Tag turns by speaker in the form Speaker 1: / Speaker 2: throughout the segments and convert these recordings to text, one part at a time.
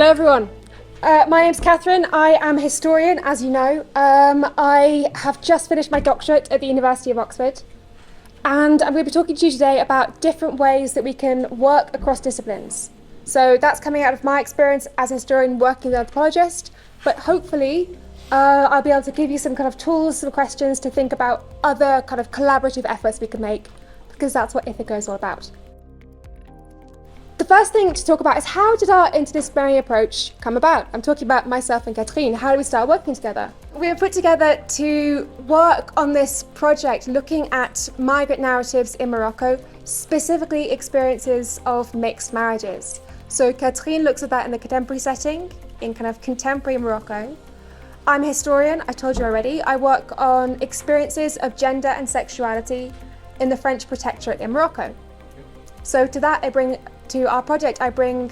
Speaker 1: Hello everyone. My name's Catherine. I am a historian, as you know. I have just finished my doctorate at the University of Oxford, and I'm going to be talking to you today about different ways that we can work across disciplines. So that's coming out of my experience as a historian working with an anthropologist, but hopefully I'll be able to give you some kind of tools, some questions to think about other kind of collaborative efforts we can make, because that's what ITHACA is all about. The first thing to talk about is, how did our interdisciplinary approach come about? I'm talking about myself and Therrien. How did we start working together? We were put together to work on this project looking at migrant narratives in Morocco, specifically experiences of mixed marriages. So Therrien looks at that in the contemporary setting, in kind of contemporary Morocco. I'm a historian, I told you already. I work on experiences of gender and sexuality in the French protectorate in Morocco. So to our project, I bring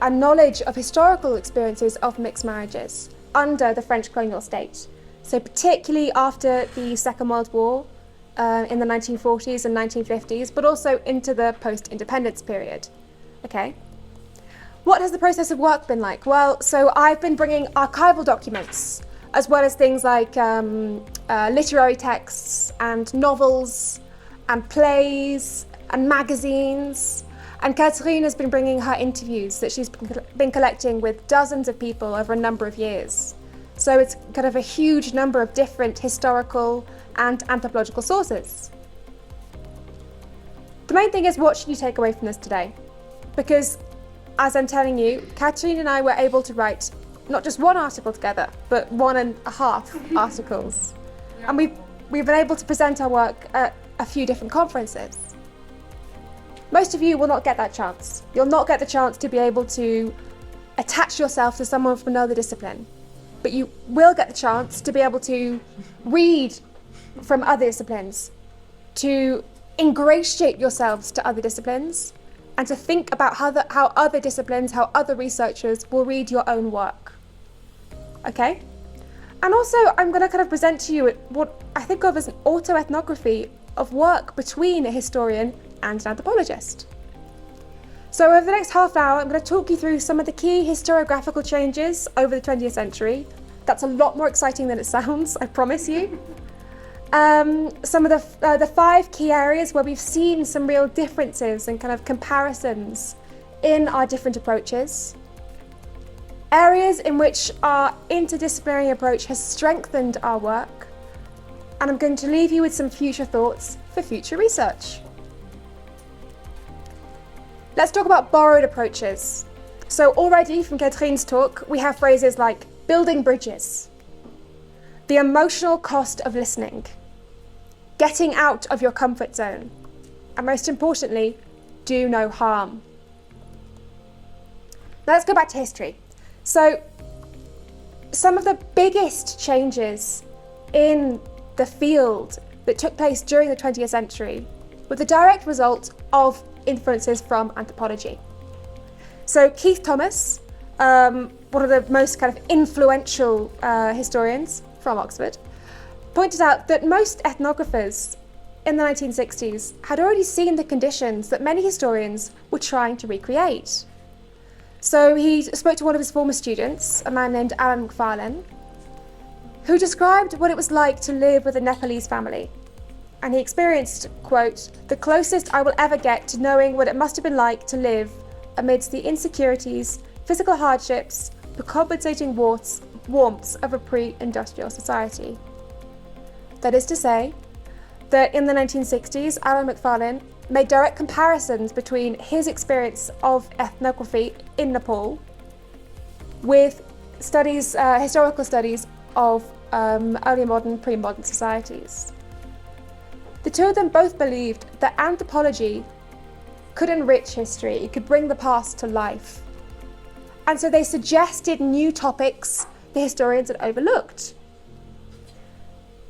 Speaker 1: a knowledge of historical experiences of mixed marriages under the French colonial state. So particularly after the Second World War in the 1940s and 1950s, but also into the post-independence period. Okay. What has the process of work been like? Well, so I've been bringing archival documents, as well as things like literary texts and novels and plays and magazines. And Therrien has been bringing her interviews that she's been collecting with dozens of people over a number of years. So it's kind of a huge number of different historical and anthropological sources. The main thing is, what should you take away from this today? Because, as I'm telling you, Therrien and I were able to write not just one article together, but 1.5 articles. And we've been able to present our work at a few different conferences. Most of you will not get that chance. You'll not get the chance to be able to attach yourself to someone from another discipline. But you will get the chance to be able to read from other disciplines, to ingratiate yourselves to other disciplines, and to think about how other disciplines, how other researchers will read your own work. Okay? And also, I'm going to kind of present to you what I think of as an autoethnography of work between a historian and an anthropologist. So over the next half hour, I'm going to talk you through some of the key historiographical changes over the 20th century. That's a lot more exciting than it sounds, I promise you. Some of the 5 key areas where we've seen some real differences and kind of comparisons in our different approaches. Areas in which our interdisciplinary approach has strengthened our work. And I'm going to leave you with some future thoughts for future research. Let's talk about borrowed approaches. So already from Therrien's talk, we have phrases like building bridges, the emotional cost of listening, getting out of your comfort zone, and most importantly, do no harm. Now let's go back to history. So some of the biggest changes in the field that took place during the 20th century were the direct result of influences from anthropology. So Keith Thomas, one of the most kind of influential historians from Oxford, pointed out that most ethnographers in the 1960s had already seen the conditions that many historians were trying to recreate. So he spoke to one of his former students, a man named Alan McFarlane, who described what it was like to live with a Nepalese family. And he experienced, quote, the closest I will ever get to knowing what it must have been like to live amidst the insecurities, physical hardships, the compensating warmths of a pre-industrial society. That is to say, that in the 1960s, Alan McFarlane made direct comparisons between his experience of ethnography in Nepal with studies, historical studies of early modern, pre-modern societies. The two of them both believed that anthropology could enrich history, it could bring the past to life. And so they suggested new topics the historians had overlooked.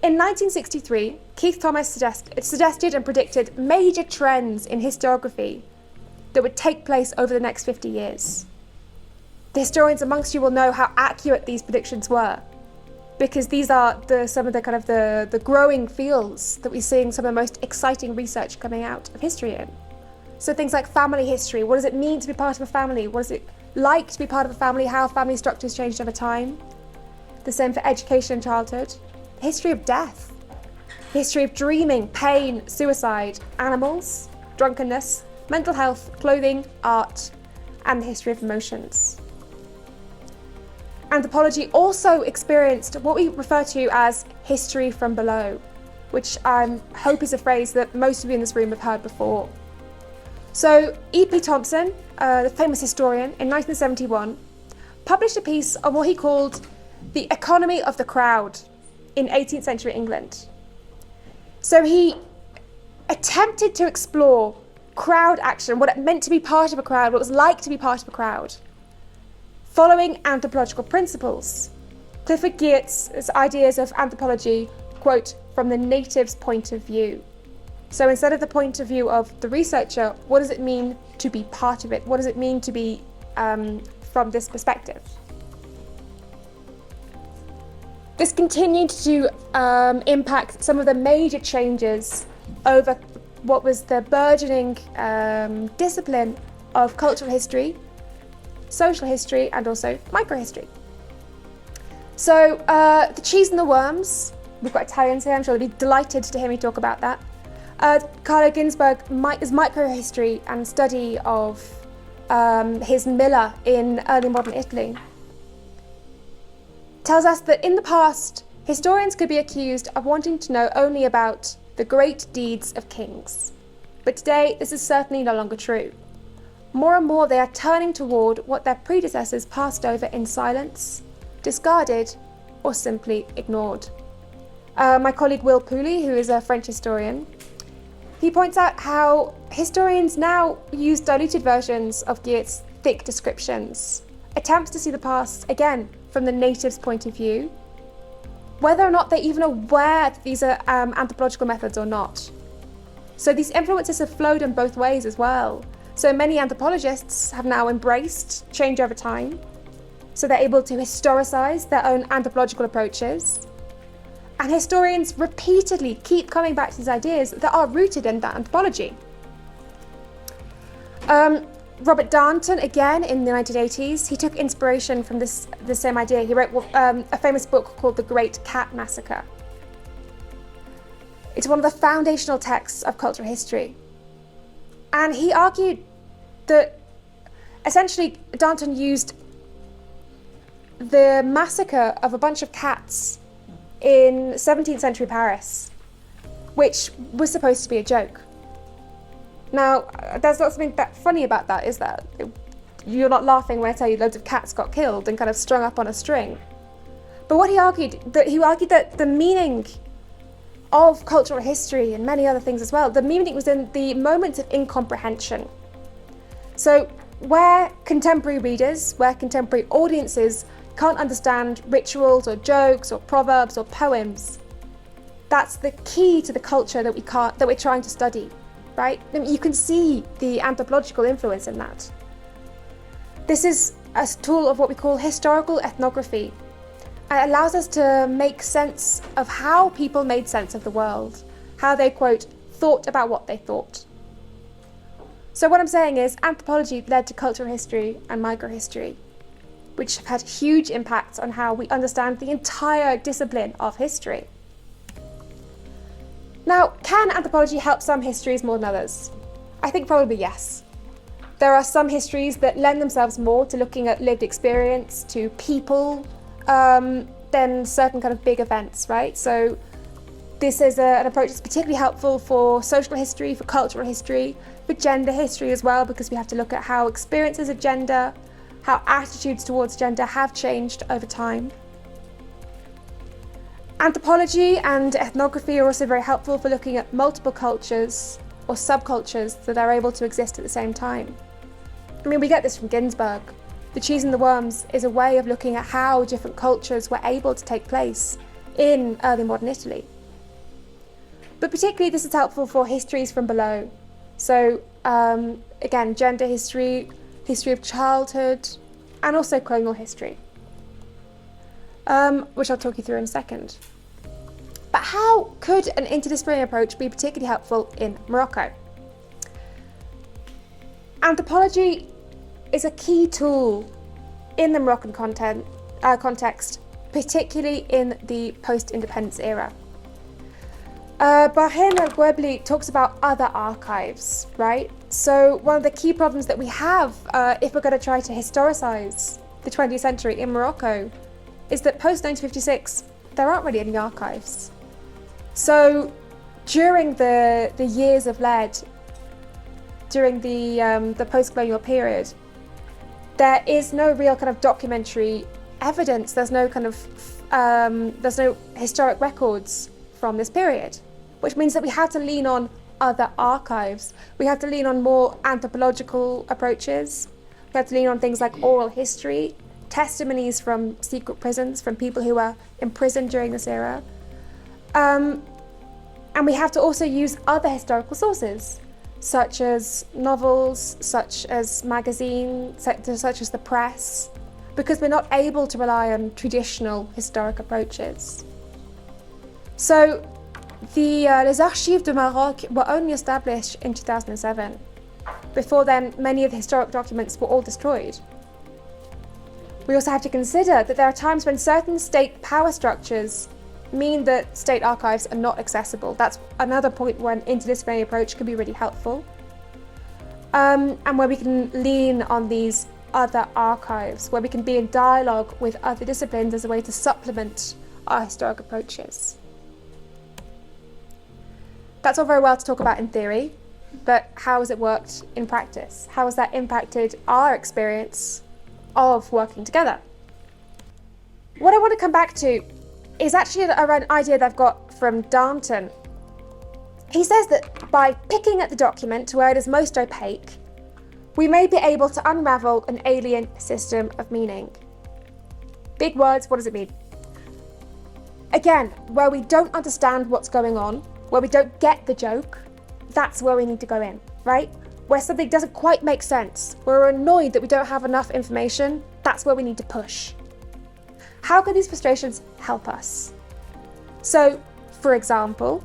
Speaker 1: In 1963, Keith Thomas suggested and predicted major trends in historiography that would take place over the next 50 years. The historians amongst you will know how accurate these predictions were, because these are some of the growing fields that we're seeing some of the most exciting research coming out of history in. So things like family history, what does it mean to be part of a family? What does it like to be part of a family, how family structures changed over time. The same for education and childhood. The history of death. The history of dreaming, pain, suicide, animals, drunkenness, mental health, clothing, art, and the history of emotions. Anthropology also experienced what we refer to as history from below, which I hope is a phrase that most of you in this room have heard before. So E.P. Thompson, the famous historian, in 1971, published a piece on what he called the economy of the crowd in 18th century England. So he attempted to explore crowd action, what it meant to be part of a crowd, what it was like to be part of a crowd, following anthropological principles. Clifford Geertz's ideas of anthropology, quote, from the native's point of view. So instead of the point of view of the researcher, what does it mean to be part of it? What does it mean to be from this perspective? This continued to impact some of the major changes over what was the burgeoning discipline of cultural history, social history, and also microhistory. So the cheese and the worms, we've got Italians here, I'm sure they'll be delighted to hear me talk about that. Carlo Ginzburg's microhistory and study of his Miller in early modern Italy tells us that in the past, historians could be accused of wanting to know only about the great deeds of kings. But today, this is certainly no longer true. More and more, they are turning toward what their predecessors passed over in silence, discarded, or simply ignored. My colleague Will Pooley, who is a French historian, he points out how historians now use diluted versions of Geertz's thick descriptions, attempts to see the past, again, from the native's point of view, whether or not they're even aware that these are anthropological methods or not. So these influences have flowed in both ways as well. So many anthropologists have now embraced change over time, so they're able to historicize their own anthropological approaches. And historians repeatedly keep coming back to these ideas that are rooted in that anthropology. Robert Darnton, again in the 1980s, he took inspiration from the same idea. He wrote a famous book called The Great Cat Massacre. It's one of the foundational texts of cultural history. And he argued that essentially Darnton used the massacre of a bunch of cats in 17th century Paris, which was supposed to be a joke. Now, there's not something that funny about that, is there? You're not laughing when I tell you loads of cats got killed and kind of strung up on a string. But what he argued that the meaning of cultural history and many other things as well, the meaning was in the moments of incomprehension. So where contemporary readers, where contemporary audiences can't understand rituals or jokes or proverbs or poems, that's the key to the culture that we're trying to study, right? And you can see the anthropological influence in that. This is a tool of what we call historical ethnography. It allows us to make sense of how people made sense of the world, how they, quote, thought about what they thought. So what I'm saying is anthropology led to cultural history and microhistory, which have had huge impacts on how we understand the entire discipline of history. Now, can anthropology help some histories more than others? I think probably yes. There are some histories that lend themselves more to looking at lived experience, to people, than certain kind of big events, right? So this is an approach that's particularly helpful for social history, for cultural history, for gender history as well, because we have to look at how experiences of gender, how attitudes towards gender have changed over time. Anthropology and ethnography are also very helpful for looking at multiple cultures or subcultures that are able to exist at the same time. I mean, we get this from Ginzburg. The Cheese and the Worms is a way of looking at how different cultures were able to take place in early modern Italy. But particularly this is helpful for histories from below. So again, gender history, history of childhood, and also colonial history, which I'll talk you through in a second. But how could an interdisciplinary approach be particularly helpful in Morocco? Anthropology is a key tool in the Moroccan context, particularly in the post-independence era. Brahim El-Guebli talks about other archives, right? So one of the key problems that we have if we're going to try to historicise the 20th century in Morocco is that post-1956, there aren't really any archives. So during the years of lead, during the post-colonial period, there is no real kind of documentary evidence. There's no kind of there's no historic records from this period, which means that we have to lean on other archives. We have to lean on more anthropological approaches. We have to lean on things like oral history, testimonies from secret prisons, from people who were imprisoned during this era. And we have to also use other historical sources, such as novels, such as magazines, such as the press, because we're not able to rely on traditional historic approaches. So les Archives de Maroc were only established in 2007. Before then, many of the historic documents were all destroyed. We also have to consider that there are times when certain state power structures mean that state archives are not accessible. That's another point where an interdisciplinary approach can be really helpful, and where we can lean on these other archives, where we can be in dialogue with other disciplines as a way to supplement our historic approaches. That's all very well to talk about in theory, but how has it worked in practice? How has that impacted our experience of working together? What I want to come back to is actually an idea that I've got from Darnton. He says that by picking at the document where it is most opaque, we may be able to unravel an alien system of meaning. Big words, what does it mean? Again, where we don't understand what's going on, where we don't get the joke, that's where we need to go in, right? Where something doesn't quite make sense, where we're annoyed that we don't have enough information, that's where we need to push. How can these frustrations help us? So, for example,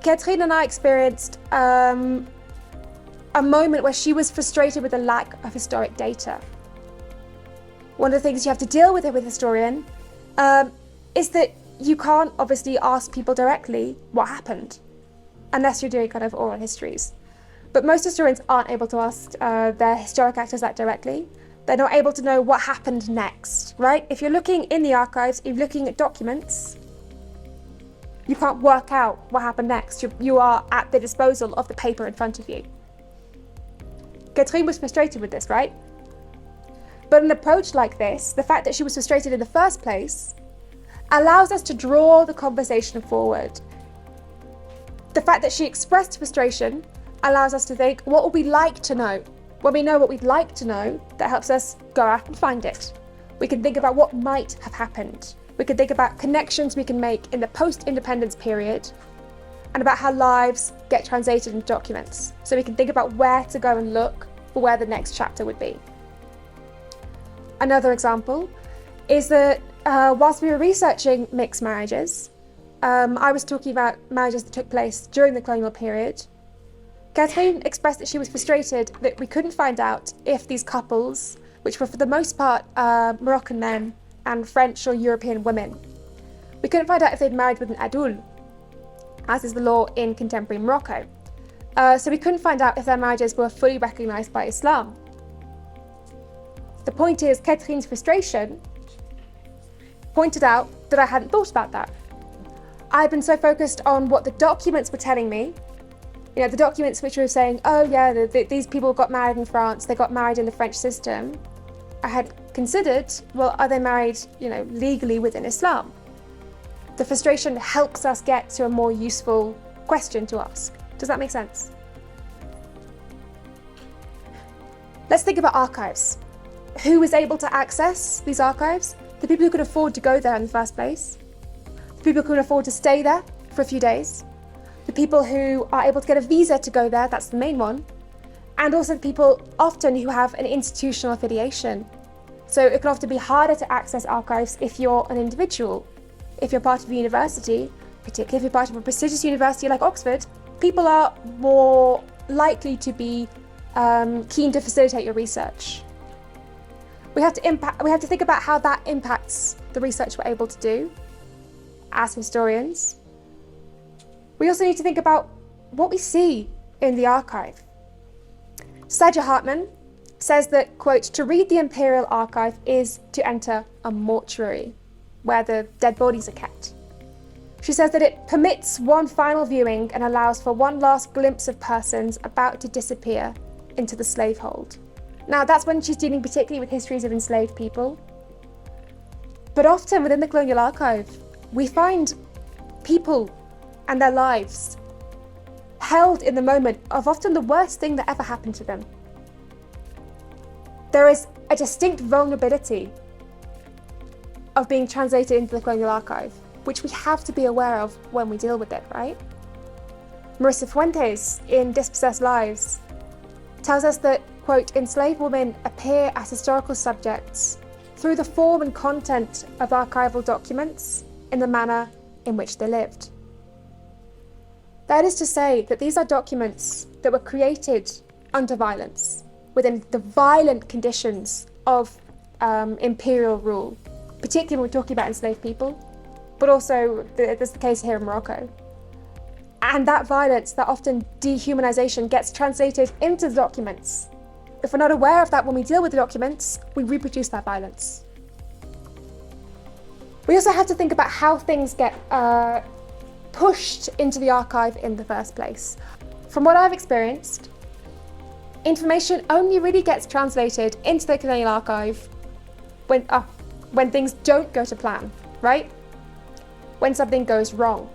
Speaker 1: Catherine and I experienced a moment where she was frustrated with the lack of historic data. One of the things you have to deal with a historian is that you can't obviously ask people directly what happened, unless you're doing kind of oral histories. But most historians aren't able to ask their historic actors that directly. They're not able to know what happened next, right? If you're looking in the archives, if you're looking at documents, you can't work out what happened next. You are at the disposal of the paper in front of you. Catherine was frustrated with this, right? But an approach like this, the fact that she was frustrated in the first place, allows us to draw the conversation forward. The fact that she expressed frustration allows us to think, what would we like to know? When we know what we'd like to know, that helps us go out and find it. We can think about what might have happened. We can think about connections we can make in the post-independence period and about how lives get translated into documents. So we can think about where to go and look for where the next chapter would be. Another example is that whilst we were researching mixed marriages, I was talking about marriages that took place during the colonial period. Catherine expressed that she was frustrated that we couldn't find out if these couples, which were for the most part Moroccan men and French or European women, we couldn't find out if they'd married with an adoul, as is the law in contemporary Morocco. So we couldn't find out if their marriages were fully recognised by Islam. The point is, Catherine's frustration pointed out that I hadn't thought about that. I'd been so focused on what the documents were telling me, the documents which were saying, oh yeah, these people got married in France, they got married in the French system. I had considered, well, are they married, legally within Islam? The frustration helps us get to a more useful question to ask. Does that make sense? Let's think about archives. Who was able to access these archives? The people who could afford to go there in the first place. The people who could afford to stay there for a few days. The people who are able to get a visa to go there, that's the main one. And also the people often who have an institutional affiliation. So it can often be harder to access archives if you're an individual. If you're part of a university, particularly if you're part of a prestigious university like Oxford, people are more likely to be keen to facilitate your research. We have to think about how that impacts the research we're able to do as historians. We also need to think about what we see in the archive. Saja Hartman says that, quote, to read the Imperial Archive is to enter a mortuary where the dead bodies are kept. She says that it permits one final viewing and allows for one last glimpse of persons about to disappear into the slavehold. Now, that's when she's dealing particularly with histories of enslaved people. But often within the colonial archive, we find people and their lives held in the moment of often the worst thing that ever happened to them. There is a distinct vulnerability of being translated into the colonial archive, which we have to be aware of when we deal with it, right? Marissa Fuentes in Dispossessed Lives tells us that, quote, enslaved women appear as historical subjects through the form and content of archival documents in the manner in which they lived. That is to say that these are documents that were created under violence, within the violent conditions of imperial rule, particularly when we're talking about enslaved people, but also there's the case here in Morocco. And that violence, that often dehumanization, gets translated into the documents. If we're not aware of that when we deal with the documents, we reproduce that violence. We also have to think about how things get pushed into the archive in the first place. From what I've experienced, information only really gets translated into the colonial archive when things don't go to plan, right? When something goes wrong.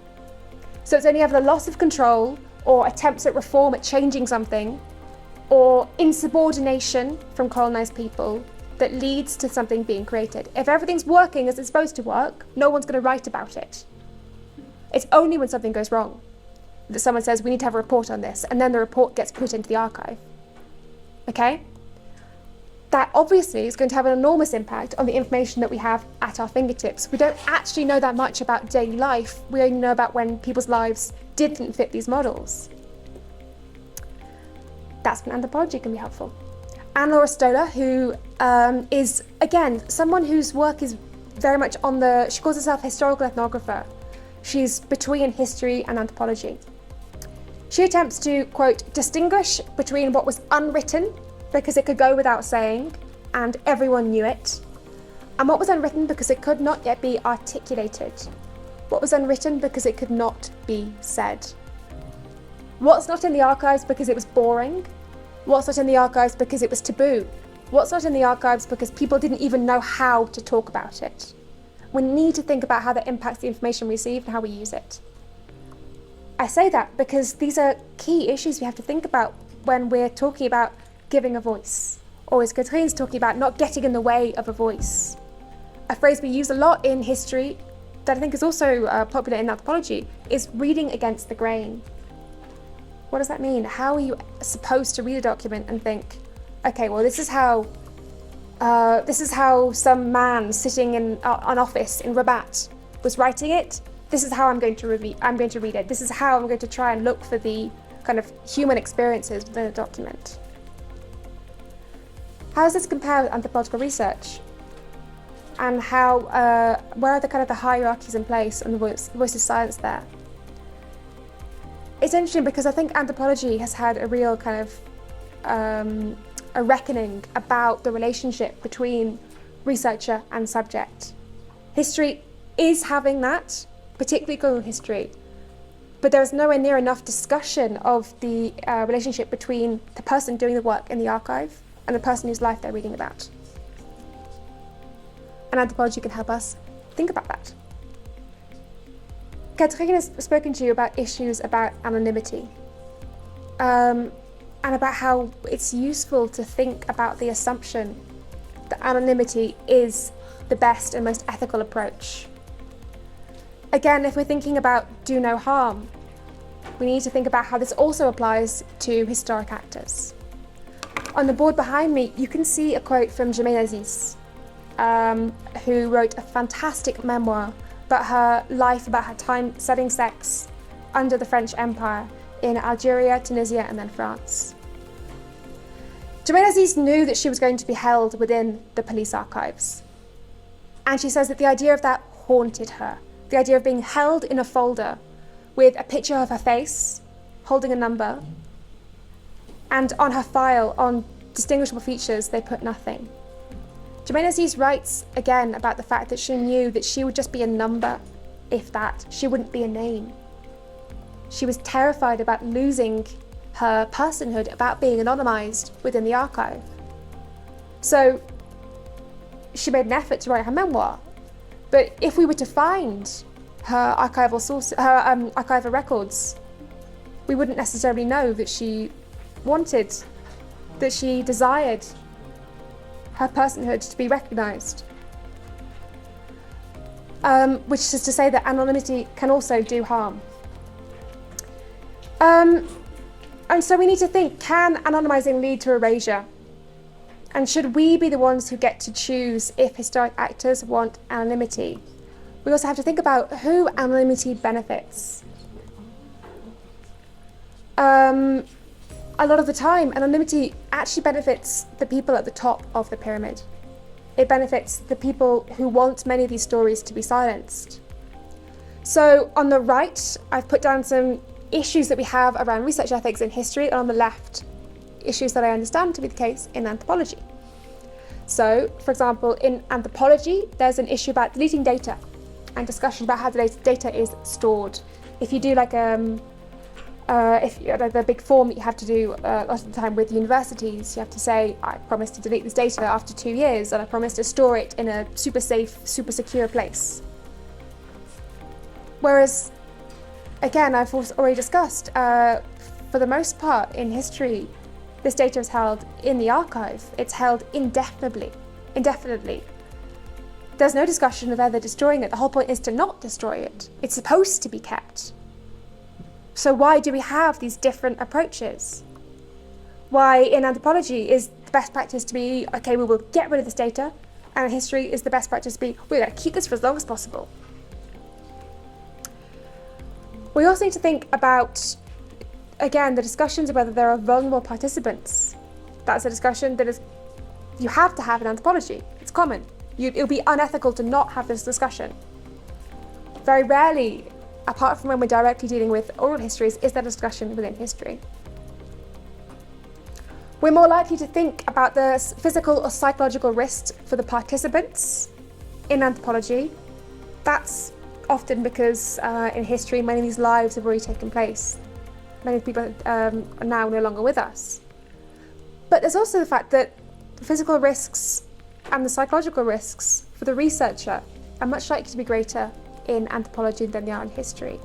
Speaker 1: So it's only ever the loss of control or attempts at reform, at changing something, or insubordination from colonized people that leads to something being created. If everything's working as it's supposed to work, no one's going to write about it. It's only when something goes wrong that someone says, we need to have a report on this, and then the report gets put into the archive. Okay? That obviously is going to have an enormous impact on the information that we have at our fingertips. We don't actually know that much about daily life. We only know about when people's lives didn't fit these models. That's when anthropology can be helpful. Anne-Laura Stoller, who is, again, someone whose work is very much she calls herself historical ethnographer. She's between history and anthropology. She attempts to, quote, distinguish between what was unwritten because it could go without saying and everyone knew it, and what was unwritten because it could not yet be articulated. What was unwritten because it could not be said. What's not in the archives because it was boring. What's not in the archives because it was taboo. What's not in the archives because people didn't even know how to talk about it. We need to think about how that impacts the information we receive and how we use it. I say that because these are key issues we have to think about when we're talking about giving a voice, or as Katrine's talking about, not getting in the way of a voice. A phrase we use a lot in history that I think is also popular in anthropology is reading against the grain. What does that mean? How are you supposed to read a document and think, okay, well, this is how some man sitting in an office in Rabat was writing it. This is how I'm going to read it. This is how I'm going to try and look for the kind of human experiences within a document. How does this compare with anthropological research? And where are the hierarchies in place and the voice of silence there? It's interesting because I think anthropology has had a real a reckoning about the relationship between researcher and subject. History is having that, particularly colonial history, but there is nowhere near enough discussion of the relationship between the person doing the work in the archive and the person whose life they're reading about. And anthropology can help us think about that. Therrien has spoken to you about issues about anonymity, and about how it's useful to think about the assumption that anonymity is the best and most ethical approach. Again, if we're thinking about do no harm, we need to think about how this also applies to historic actors. On the board behind me, you can see a quote from Germaine Aziz, who wrote a fantastic memoir about her life, about her time studying sex under the French Empire in Algeria, Tunisia, and then France. Germaine Aziz knew that she was going to be held within the police archives. And she says that the idea of that haunted her. The idea of being held in a folder with a picture of her face, holding a number, and on her file, on distinguishable features, they put nothing. Germaine Aziz writes again about the fact that she knew that she would just be a number, if that. She wouldn't be a name. She was terrified about losing her personhood, about being anonymised within the archive. So she made an effort to write her memoir. But if we were to find her archival records, we wouldn't necessarily know that she wanted, that she desired her personhood to be recognised. Which is to say that anonymity can also do harm. And so we need to think, can anonymising lead to erasure? And should we be the ones who get to choose if historic actors want anonymity? We also have to think about who anonymity benefits. A lot of the time, anonymity actually benefits the people at the top of the pyramid. It benefits the people who want many of these stories to be silenced. So on the right, I've put down some issues that we have around research ethics in history, and on the left, issues that I understand to be the case in anthropology. So, for example, in anthropology, there's an issue about deleting data and discussion about how the data is stored. If you do like the big form that you have to do a lot of the time with universities, you have to say, I promise to delete this data after 2 years, and I promise to store it in a super safe, super secure place. Whereas, again, I've already discussed, for the most part in history, this data is held in the archive. It's held indefinitely. There's no discussion of ever destroying it. The whole point is to not destroy it. It's supposed to be kept. So why do we have these different approaches? Why in anthropology is the best practice to be, okay, we will get rid of this data, and in history is the best practice to be, we're going to keep this for as long as possible. We also need to think about, again, the discussions of whether there are vulnerable participants. That's a discussion that you have to have in anthropology. It's common. It would be unethical to not have this discussion. Very rarely, apart from when we're directly dealing with oral histories, is there a discussion within history. We're more likely to think about the physical or psychological risks for the participants in anthropology. That's often because in history, many of these lives have already taken place. Many people are now no longer with us. But there's also the fact that the physical risks and the psychological risks for the researcher are much likely to be greater in anthropology than they are in history.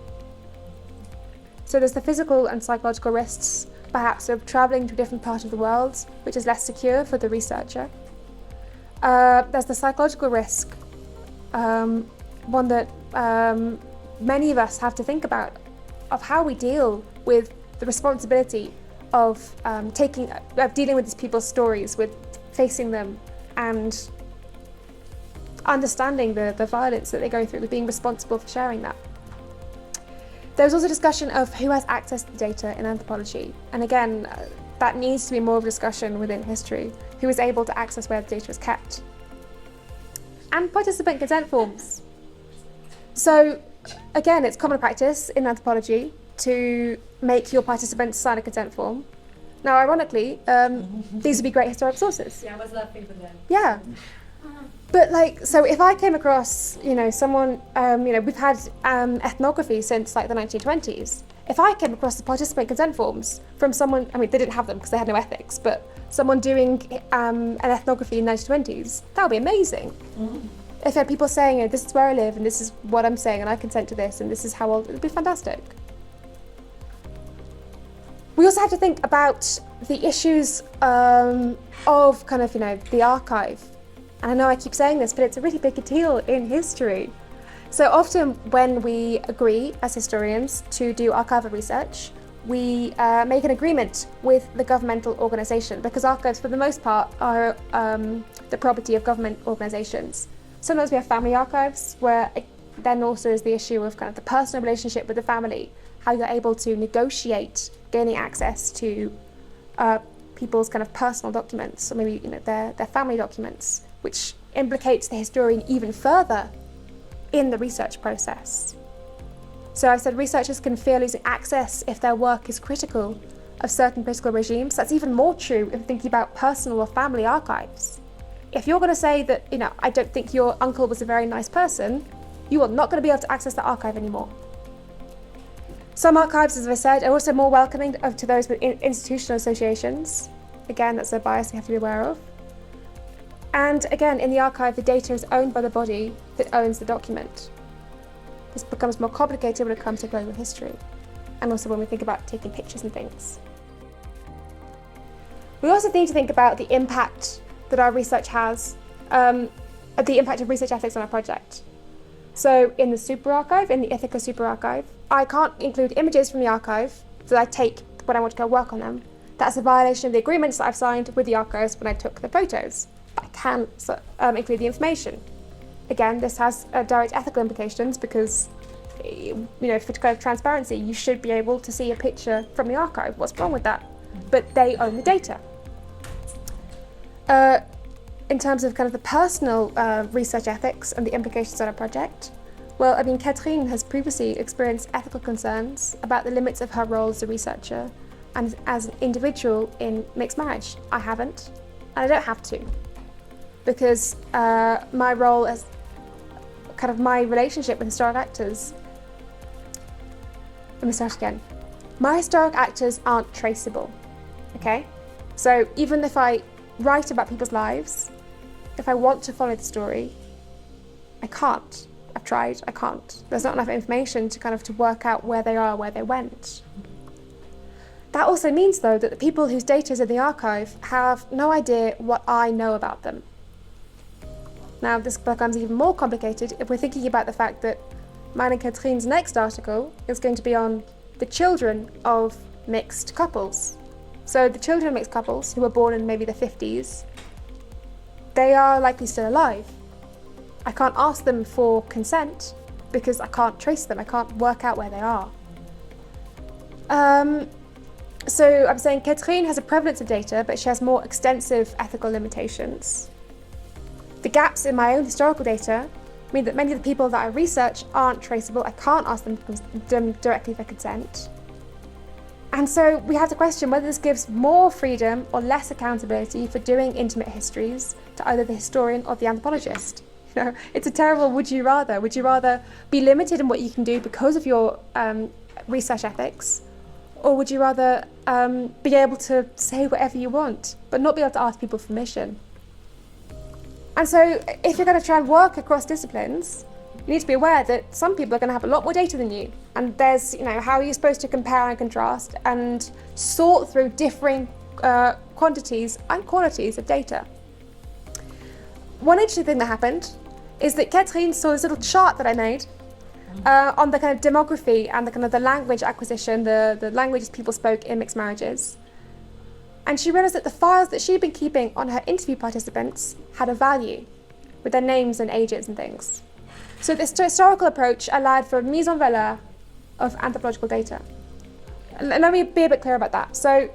Speaker 1: So there's the physical and psychological risks, perhaps, of travelling to a different part of the world, which is less secure for the researcher. There's the psychological risk, one that many of us have to think about, of how we deal with the responsibility of dealing with these people's stories, with facing them and understanding the violence that they go through, with being responsible for sharing that. There's also discussion of who has access to the data in anthropology. And again, that needs to be more of a discussion within history. Who is able to access where the data is kept? And participant consent forms. So again, it's common practice in anthropology to make your participants sign a consent form. Now, ironically, these would be great historic sources.
Speaker 2: Yeah, I was laughing for them.
Speaker 1: Yeah. But so if I came across, someone, we've had ethnography since the 1920s. If I came across the participant consent forms from someone, they didn't have them because they had no ethics, but someone doing an ethnography in the 1920s, that would be amazing. Mm-hmm. If I had people saying, this is where I live and this is what I'm saying and I consent to this and this is how old, it would be fantastic. We also have to think about the issues of the archive. And I know I keep saying this, but it's a really big deal in history. So often when we agree as historians to do archival research, we make an agreement with the governmental organisation, because archives for the most part are the property of government organisations. Sometimes we have family archives where then also is the issue of the personal relationship with the family, how you're able to negotiate gaining access to people's kind of personal documents, or maybe their family documents, which implicates the historian even further in the research process. So I said researchers can fear losing access if their work is critical of certain political regimes. That's even more true if thinking about personal or family archives. If you're going to say that, I don't think your uncle was a very nice person, you are not going to be able to access the archive anymore. Some archives, as I said, are also more welcoming to those with institutional associations. Again, that's a bias we have to be aware of. And again, in the archive, the data is owned by the body that owns the document. This becomes more complicated when it comes to global history, and also when we think about taking pictures and things. We also need to think about the impact that our research has, the impact of research ethics on our project. So in the super archive, in the ITHACA super archive, I can't include images from the archive that I take when I want to go work on them. That's a violation of the agreements that I've signed with the archives when I took the photos. But I can include the information. Again, this has direct ethical implications because, for kind of transparency, you should be able to see a picture from the archive. What's wrong with that? But they own the data. In terms of kind of the personal research ethics and the implications on a project, well, Therrien has previously experienced ethical concerns about the limits of her role as a researcher and as an individual in mixed marriage. I haven't, and I don't have to, because my role as kind of my relationship with historic actors. Let me start again. My historic actors aren't traceable, okay? So even if I write about people's lives, if I want to follow the story, I can't. I've tried, I can't. There's not enough information to work out where they are, where they went. That also means, though, that the people whose data is in the archive have no idea what I know about them. Now, this becomes even more complicated if we're thinking about the fact that mine and Katrine's next article is going to be on the children of mixed couples. So the children of mixed couples who were born in maybe the 50s, they are likely still alive. I can't ask them for consent because I can't trace them. I can't work out where they are. So I'm saying Therrien has a prevalence of data, but she has more extensive ethical limitations. The gaps in my own historical data mean that many of the people that I research aren't traceable. I can't ask them directly for consent. And so we have to question whether this gives more freedom or less accountability for doing intimate histories to either the historian or the anthropologist. It's a terrible would you rather. Would you rather be limited in what you can do because of your research ethics? Or would you rather be able to say whatever you want, but not be able to ask people for permission? And so if you're going to try and work across disciplines, you need to be aware that some people are going to have a lot more data than you. And there's, how are you supposed to compare and contrast and sort through differing quantities and qualities of data? One interesting thing that happened is that Therrien saw this little chart that I made on the kind of demography and the language acquisition, the languages people spoke in mixed marriages. And she realised that the files that she'd been keeping on her interview participants had a value, with their names and ages and things. So this historical approach allowed for a mise en valeur of anthropological data. And let me be a bit clear about that. So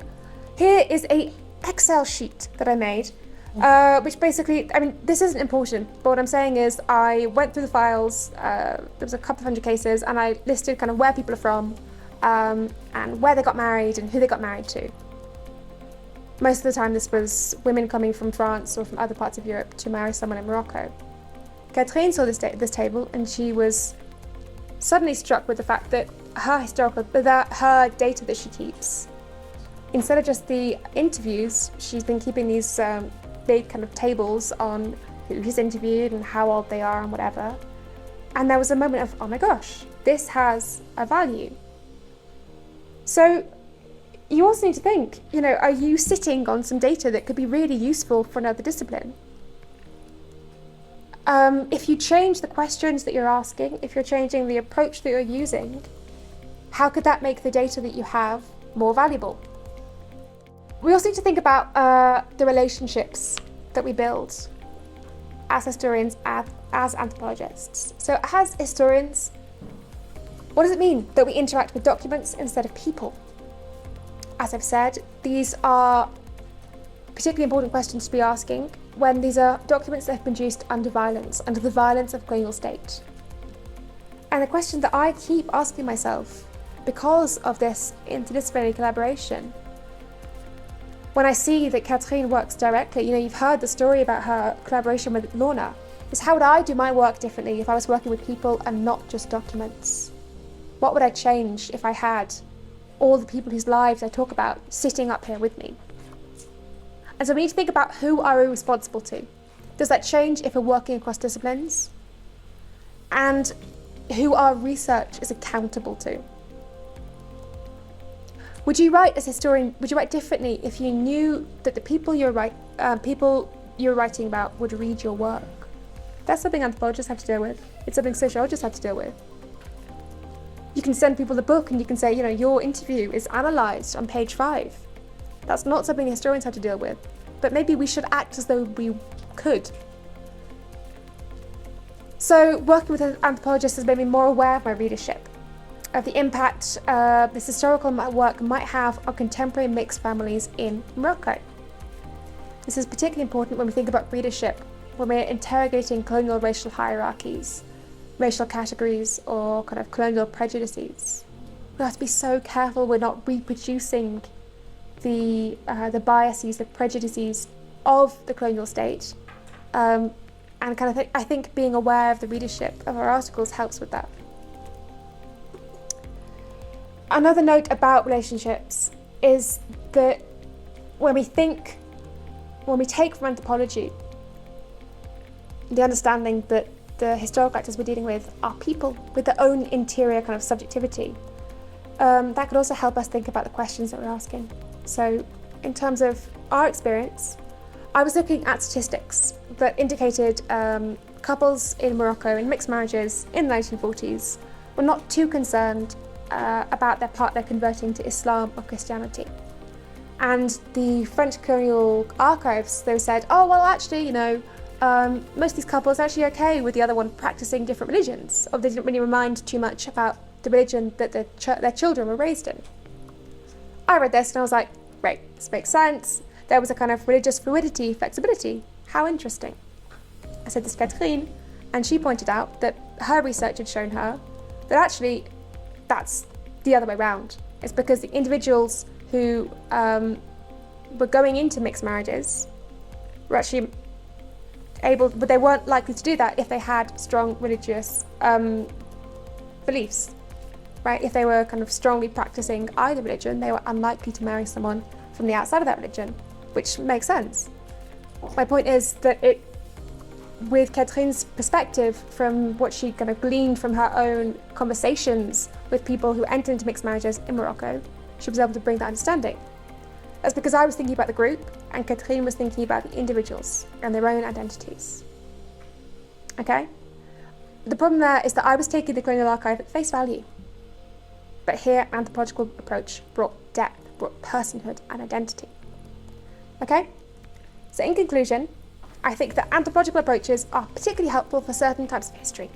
Speaker 1: here is an Excel sheet that I made, which basically, this isn't important, but what I'm saying is I went through the files, there was a couple of hundred cases, and I listed kind of where people are from, and where they got married and who they got married to. Most of the time this was women coming from France or from other parts of Europe to marry someone in Morocco. Therrien saw this table, and she was suddenly struck with the fact that her data that she keeps, instead of just the interviews, she's been keeping these big kind of tables on who's interviewed and how old they are and whatever. And there was a moment of, oh my gosh, this has a value. So you also need to think, are you sitting on some data that could be really useful for another discipline? If you change the questions that you're asking, if you're changing the approach that you're using, how could that make the data that you have more valuable? We also need to think about the relationships that we build as historians, as anthropologists. So as historians, what does it mean that we interact with documents instead of people? As I've said, these are particularly important questions to be asking when these are documents that have been produced under violence, under the violence of colonial state. And the question that I keep asking myself because of this interdisciplinary collaboration, when I see that Therrien works directly, you've heard the story about her collaboration with Lorna, is how would I do my work differently if I was working with people and not just documents? What would I change if I had all the people whose lives I talk about sitting up here with me? And so we need to think about, who are we responsible to? Does that change if we're working across disciplines? And who our research is accountable to? Would you write, as a historian, would you write differently if you knew that the people you're writing about would read your work? That's something anthropologists have to deal with. It's something sociologists have to deal with. You can send people the book and you can say, your interview is analysed on page 5. That's not something historians have to deal with. But maybe we should act as though we could. So working with an anthropologist has made me more aware of my readership, of the impact this historical work might have on contemporary mixed families in Morocco. This is particularly important when we think about readership, when we're interrogating colonial racial hierarchies, racial categories, or kind of colonial prejudices. We have to be so careful we're not reproducing the biases, the prejudices of the colonial state. And I think being aware of the readership of our articles helps with that. Another note about relationships is that when we take from anthropology the understanding that the historical actors we're dealing with are people with their own interior kind of subjectivity, that could also help us think about the questions that we're asking. So in terms of our experience, I was looking at statistics that indicated couples in Morocco in mixed marriages in the 1940s were not too concerned about their partner converting to Islam or Christianity. And the French colonial archives, they said, actually, most of these couples are actually okay with the other one practicing different religions, or they didn't really mind too much about the religion that their children were raised in. I read this and I was like, great, this makes sense. There was a kind of religious fluidity, flexibility. How interesting. I said this to Therrien, and she pointed out that her research had shown her that actually that's the other way around. It's because the individuals who were going into mixed marriages were actually but they weren't likely to do that if they had strong religious beliefs, right? If they were kind of strongly practicing either religion, they were unlikely to marry someone from the outside of that religion, which makes sense. My point is that with Therrien's perspective, from what she kind of gleaned from her own conversations with people who entered into mixed marriages in Morocco, she was able to bring that understanding. That's because I was thinking about the group and Therrien was thinking about the individuals and their own identities. Okay? The problem there is that I was taking the colonial archive at face value. But here, an anthropological approach brought depth, brought personhood and identity. Okay? So in conclusion, I think that anthropological approaches are particularly helpful for certain types of history.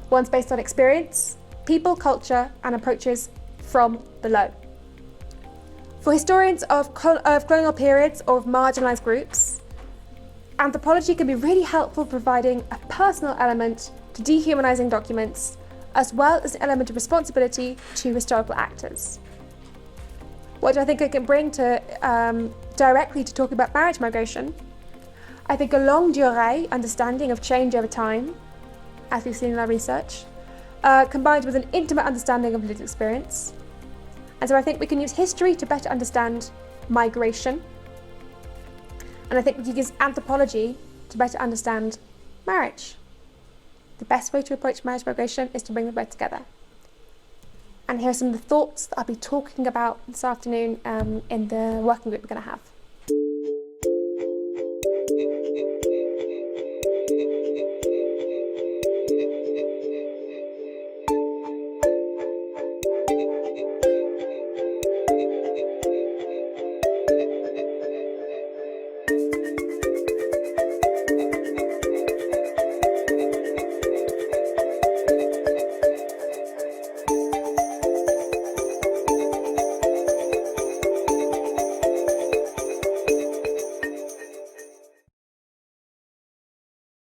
Speaker 1: Ones based on experience, people, culture, and approaches from below. For historians of colonial periods or of marginalised groups, anthropology can be really helpful providing a personal element to dehumanising documents, as well as an element of responsibility to historical actors. What do I think it can bring to directly to talking about marriage migration? I think a longue durée understanding of change over time, as we've seen in our research, combined with an intimate understanding of lived experience. And so I think we can use history to better understand migration. And I think we can use anthropology to better understand marriage. The best way to approach marriage migration is to bring them both together. And here are some of the thoughts that I'll be talking about this afternoon in the working group we're going to have.